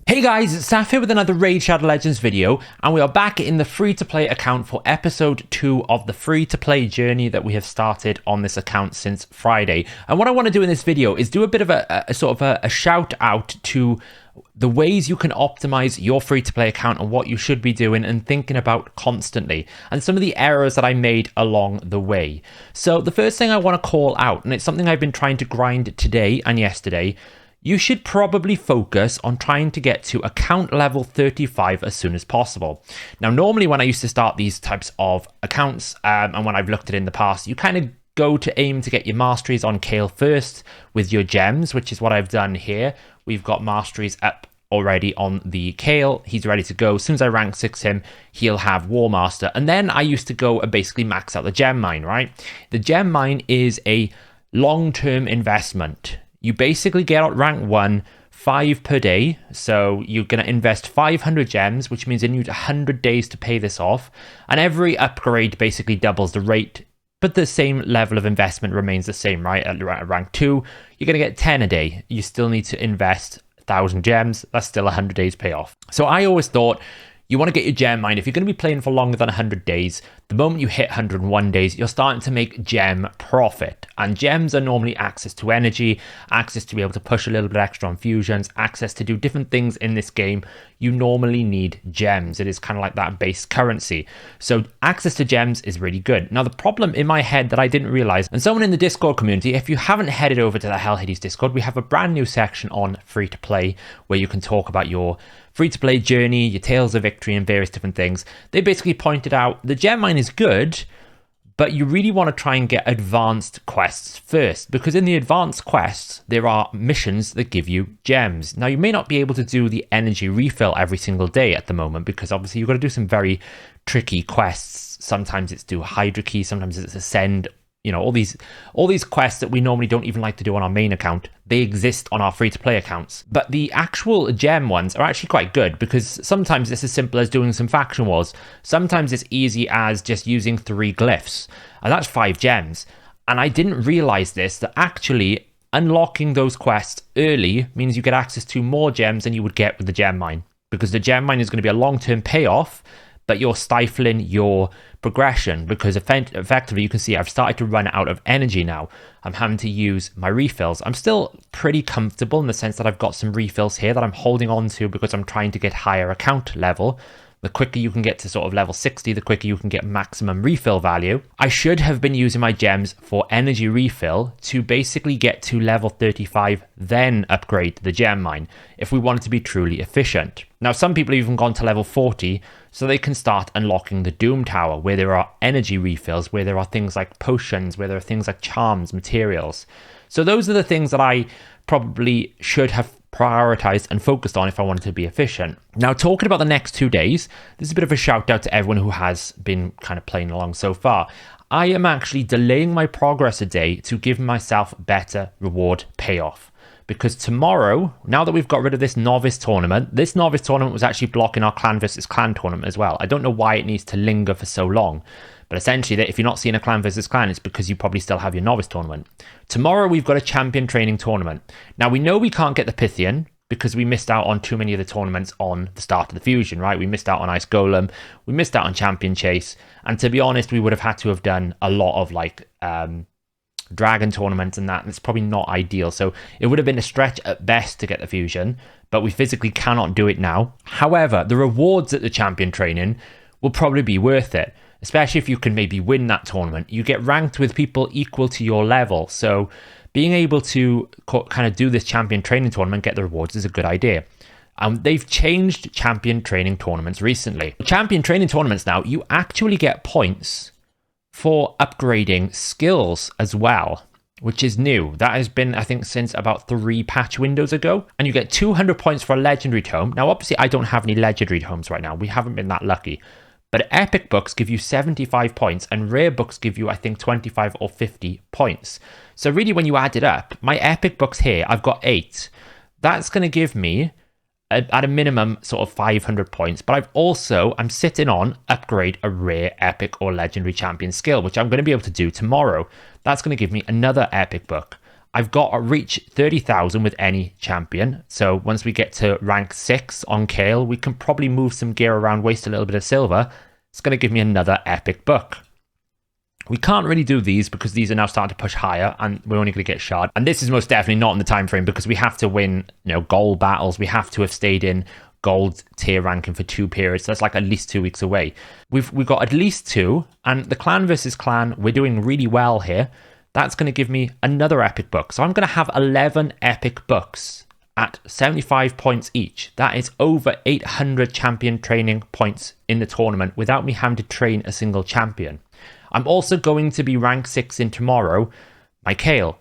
Hey guys, it's Saf here with another Raid Shadow Legends video, and we are back in the free-to-play account for episode 2 of the free-to-play journey that we have started on this account since Friday. And what I want to do in this video is do a bit of a shout out to the ways you can optimize your free-to-play account and what you should be doing and thinking about constantly, and some of the errors that I made along the way. So the first thing I want to call out, and it's something I've been trying to grind today and yesterday, you should probably focus on trying to get to account level 35 as soon as possible. Now, normally when I used to start these types of accounts, and when I've looked at it in the past, you kind of go to aim to get your masteries on Kale first with your gems, which is what I've done here. We've got masteries up already on the Kale. He's ready to go. As soon as I rank 6 him, he'll have War Master. And then I used to go and basically max out the gem mine, right? The gem mine is a long-term investment. You basically get out rank 1, 5 per day. So you're going to invest 500 gems, which means you need 100 days to pay this off. And every upgrade basically doubles the rate, but the same level of investment remains the same, right? At rank 2, you're going to get 10 a day. You still need to invest 1,000 gems. That's still 100 days payoff. So I always thought, you want to get your gem mine. If you're going to be playing for longer than 100 days, the moment you hit 101 days, you're starting to make gem profit. And gems are normally access to energy, access to be able to push a little bit extra on fusions, access to do different things in this game. You normally need gems. It is kind of like that base currency. So access to gems is really good. Now, the problem in my head that I didn't realize, and someone in the Discord community, if you haven't headed over to the Hellhades Discord, we have a brand new section on free to play where you can talk about your free-to-play journey, your tales of victory, and various different things. They basically pointed out the gem mine is good, but you really want to try and get advanced quests first, because in the advanced quests, there are missions that give you gems. Now, you may not be able to do the energy refill every single day at the moment, because obviously you've got to do some very tricky quests. Sometimes it's do Hydra Key, sometimes it's ascend. You know, all these quests that we normally don't even like to do on our main account, they exist on our free-to-play accounts. But the actual gem ones are actually quite good, because sometimes it's as simple as doing some faction wars. Sometimes it's easy as just using 3 glyphs, and that's 5 gems. And I didn't realize this, that actually unlocking those quests early means you get access to more gems than you would get with the gem mine, because the gem mine is going to be a long-term payoff, but you're stifling your progression, because effectively you can see I've started to run out of energy now. I'm having to use my refills. I'm still pretty comfortable in the sense that I've got some refills here that I'm holding on to because I'm trying to get higher account level. The quicker you can get to sort of level 60, the quicker you can get maximum refill value. I should have been using my gems for energy refill to basically get to level 35, then upgrade the gem mine if we wanted to be truly efficient. Now, some people have even gone to level 40 so they can start unlocking the Doom Tower, where there are energy refills, where there are things like potions, where there are things like charms, materials. So those are the things that I probably should have prioritized and focused on if I wanted to be efficient. Now, talking about the next 2 days, this is a bit of a shout out to everyone who has been kind of playing along so far. I am actually delaying my progress a day to give myself better reward payoff. Because tomorrow, now that we've got rid of this novice tournament was actually blocking our clan versus clan tournament as well. I don't know why it needs to linger for so long, but essentially if you're not seeing a clan versus clan, it's because you probably still have your novice tournament. Tomorrow we've got a champion training tournament. Now, we know we can't get the Pythian because we missed out on too many of the tournaments on the start of the fusion, right? We missed out on Ice Golem, we missed out on Champion Chase, and to be honest, we would have had to have done a lot of like dragon tournaments and that, and it's probably not ideal. So it would have been a stretch at best to get the fusion, but we physically cannot do it now. However, the rewards at the champion training will probably be worth it, especially if you can maybe win that tournament. You get ranked with people equal to your level, so being able to kind of do this champion training tournament, get the rewards, is a good idea. They've changed champion training tournaments recently. Champion training tournaments now, you actually get points for upgrading skills as well, which is new. That has been, I think, since about 3 patch windows ago. And you get 200 points for a legendary tome. Now, obviously, I don't have any legendary tomes right now. We haven't been that lucky. But epic books give you 75 points, and rare books give you, I think, 25 or 50 points. So really, when you add it up, my epic books here, I've got 8. That's going to give me at a minimum sort of 500 points, but I'm sitting on upgrade a rare, epic, or legendary champion skill, which I'm going to be able to do tomorrow. That's going to give me another epic book. I've got to reach 30,000 with any champion. So once we get to rank 6 on Kale, we can probably move some gear around, waste a little bit of silver. It's going to give me another epic book. We can't really do these because these are now starting to push higher and we're only going to get shard. And this is most definitely not in the time frame because we have to win, gold battles. We have to have stayed in gold tier ranking for 2 periods. So that's like at least 2 weeks away. We've got at least 2, and the clan versus clan, we're doing really well here. That's going to give me another epic book. So I'm going to have 11 epic books at 75 points each. That is over 800 champion training points in the tournament without me having to train a single champion. I'm also going to be rank 6 in tomorrow, my Kale.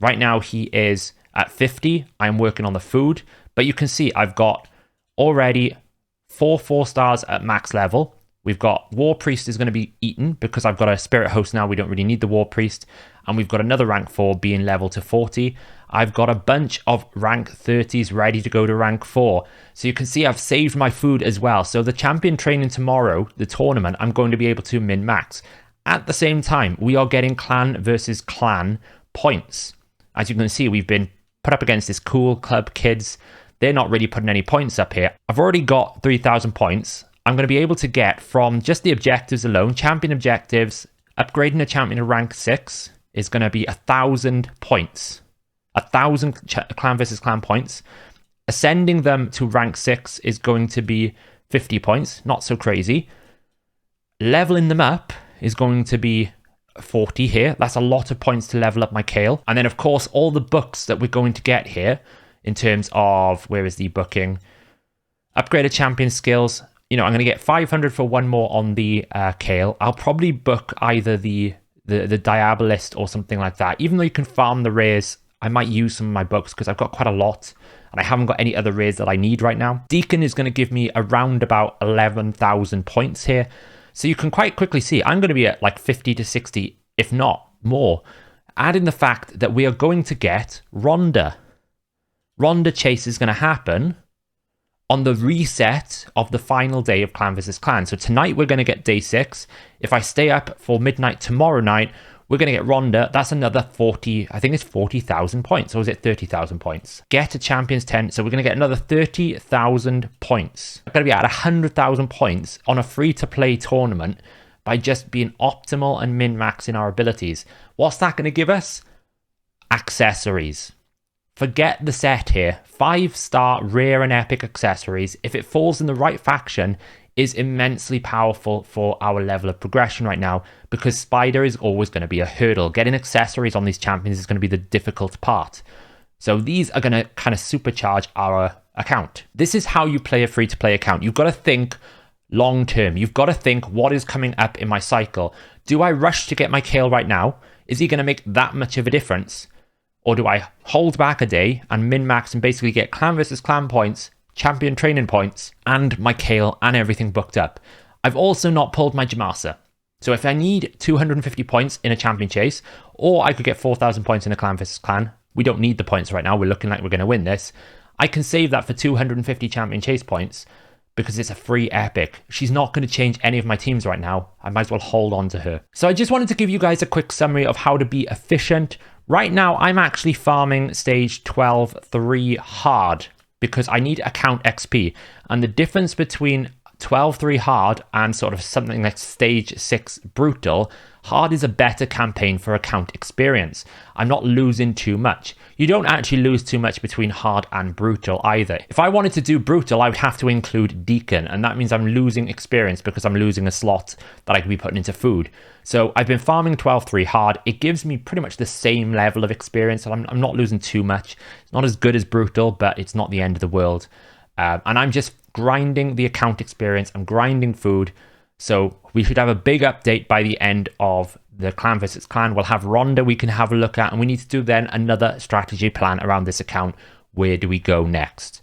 Right now he is at 50. I'm working on the food, but you can see I've got already 4 stars at max level. We've got War Priest is going to be eaten because I've got a Spirit Host now. We don't really need the War Priest. And we've got another rank 4 being level to 40. I've got a bunch of rank 30s ready to go to rank 4. So you can see I've saved my food as well. So the champion training tomorrow, the tournament, I'm going to be able to min-max. At the same time, we are getting clan versus clan points. As you can see, we've been put up against this cool club kids. They're not really putting any points up here. I've already got 3,000 points. I'm going to be able to get from just the objectives alone, champion objectives, upgrading a champion to rank 6 is going to be 1,000 points. 1,000 clan versus clan points. Ascending them to rank 6 is going to be 50 points. Not so crazy. Leveling them up is going to be 40 here. That's a lot of points to level up my Kale. And then, of course, all the books that we're going to get here in terms of, where is the booking? Upgraded champion skills. I'm going to get 500 for one more on the Kale. I'll probably book either the Diabolist or something like that. Even though you can farm the rares, I might use some of my books because I've got quite a lot and I haven't got any other rares that I need right now. Deacon is going to give me around about 11,000 points here. So you can quite quickly see I'm going to be at like 50 to 60, if not more. Add in the fact that we are going to get Rhonda. Rhonda chase is going to happen on the reset of the final day of Clan vs. Clan. So tonight we're going to get day 6. If I stay up for midnight tomorrow night, we're going to get Rhonda. That's another 40, I think it's 40,000 points. Or is it 30,000 points? Get a Champions 10. So we're going to get another 30,000 points. I'm going to be at 100,000 points on a free-to-play tournament by just being optimal and min-maxing our abilities. What's that going to give us? Accessories. Forget the set here. 5-star rare and epic accessories, if it falls in the right faction, is immensely powerful for our level of progression right now, because Spider is always going to be a hurdle. Getting accessories on these champions is going to be the difficult part. So these are going to kind of supercharge our account. This is how you play a free-to-play account. You've got to think long term. You've got to think, what is coming up in my cycle? Do I rush to get my Kale right now? Is he going to make that much of a difference? Or do I hold back a day and min-max and basically get clan versus clan points, champion training points, and my Kale and everything booked up? I've also not pulled my Jamasa. So if I need 250 points in a champion chase, or I could get 4,000 points in a clan versus clan, we don't need the points right now, we're looking like we're going to win this, I can save that for 250 champion chase points because it's a free epic. She's not going to change any of my teams right now. I might as well hold on to her. So I just wanted to give you guys a quick summary of how to be efficient. Right now, I'm actually farming stage 12-3 hard because I need account XP. And the difference between 12-3 hard and sort of something like stage 6 brutal, hard is a better campaign for account experience. I'm not losing too much. You don't actually lose too much between hard and brutal either. If I wanted to do brutal, I would have to include Deacon, and that means I'm losing experience because I'm losing a slot that I could be putting into food. So I've been farming 12-3 hard. It gives me pretty much the same level of experience, and I'm not losing too much. It's not as good as brutal, but it's not the end of the world. And I'm just grinding the account experience. I'm grinding food. So we should have a big update by the end of the clan versus clan. We'll have Rhonda we can have a look at, and we need to do then another strategy plan around this account. Where do we go next?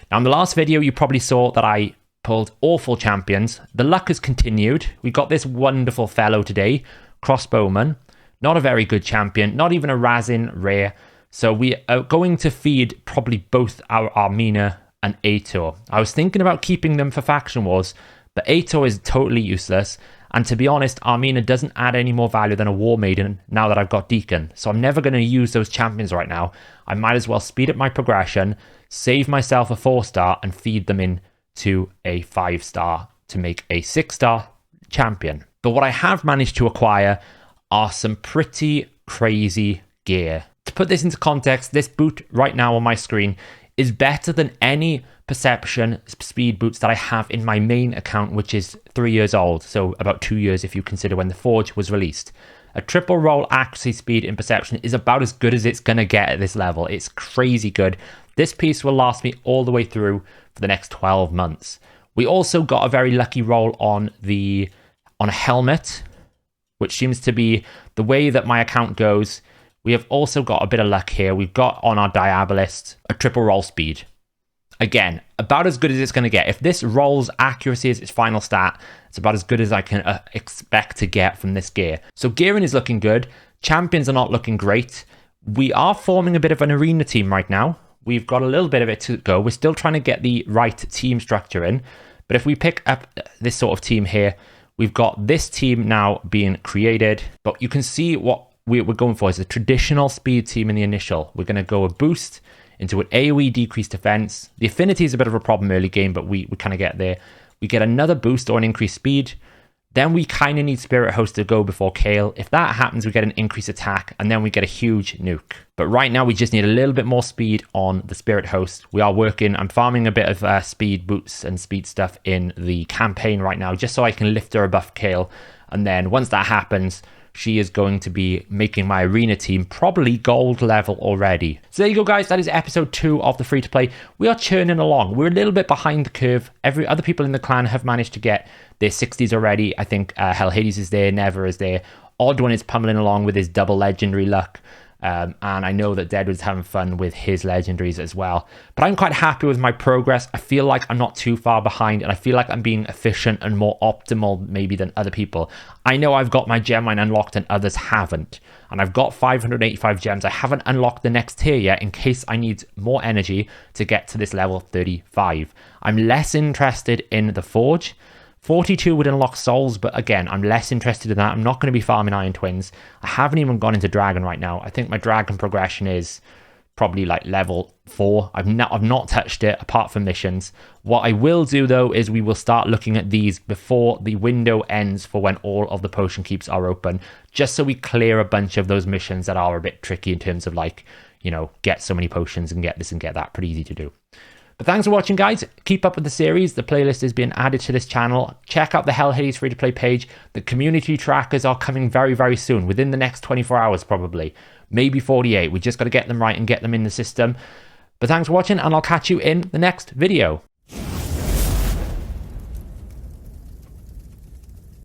Now, in the last video, you probably saw that I pulled awful champions. The luck has continued. We got this wonderful fellow today, Crossbowman. Not a very good champion, not even a Razin rare. So we are going to feed probably both our Armina and Aitor. I was thinking about keeping them for Faction Wars, but Aitor is totally useless, And to be honest, Armina doesn't add any more value than a War Maiden now that I've got Deacon. So I'm never going to use those champions right now. I might as well speed up my progression, save myself a 4-star, and feed them in to a 5-star to make a 6-star champion. But what I have managed to acquire are some pretty crazy gear. To put this into context, this boot right now on my screen is better than any perception speed boots that I have in my main account, which is 3 years old. So about 2 years if you consider when the Forge was released. A triple roll accuracy speed in perception is about as good as it's going to get at this level. It's crazy good. This piece will last me all the way through for the next 12 months. We also got a very lucky roll on a helmet, which seems to be the way that my account goes. We have also got a bit of luck here. We've got on our Diabolist a triple roll speed. Again, about as good as it's going to get. If this roll's accuracy is its final stat, it's about as good as I can expect to get from this gear. So gearing is looking good. Champions are not looking great. We are forming a bit of an arena team right now. We've got a little bit of it to go. We're still trying to get the right team structure in. But if we pick up this sort of team here, we've got this team now being created. But you can see what we're going for is a traditional speed team in the initial. We're going to go a boost into an AoE decreased defense. The affinity is a bit of a problem early game, but we kind of get there. We get another boost or an increased speed. Then we kind of need Spirit Host to go before Kale. If that happens, we get an increased attack, and then we get a huge nuke. But right now, we just need a little bit more speed on the Spirit Host. We are working. I'm farming a bit of speed boots and speed stuff in the campaign right now, just so I can lift her above Kale. And then once that happens, she is going to be making my arena team probably gold level already. So there you go, guys. That is episode 2 of the free-to-play. We are churning along. We're a little bit behind the curve. Other people in the clan have managed to get their 60s already. I think Hellhades is there, Never is there. Odd1 is pummeling along with his double legendary luck. And I know that Deadwood's having fun with his legendaries as well. But I'm quite happy with my progress. I feel like I'm not too far behind, and I feel like I'm being efficient and more optimal maybe than other people. I know I've got my gem mine unlocked and others haven't. And I've got 585 gems. I haven't unlocked the next tier yet in case I need more energy to get to this level 35. I'm less interested in the Forge. 42 would unlock souls, but again, I'm less interested in that. I'm not going to be farming Iron Twins. I haven't even gone into Dragon right now. I think my Dragon progression is probably like level 4. I've not touched it apart from missions. What I will do though is we will start looking at these before the window ends for when all of the potion keeps are open, just so we clear a bunch of those missions that are a bit tricky in terms of like, you know, get so many potions and get this and get that. Pretty easy to do. But thanks for watching, guys. Keep up with the series. The playlist is being added to this channel. Check out the Hellhades free-to-play page. The community trackers are coming very, very soon. Within the next 24 hours, probably. Maybe 48. We just got to get them right and get them in the system. But thanks for watching, and I'll catch you in the next video.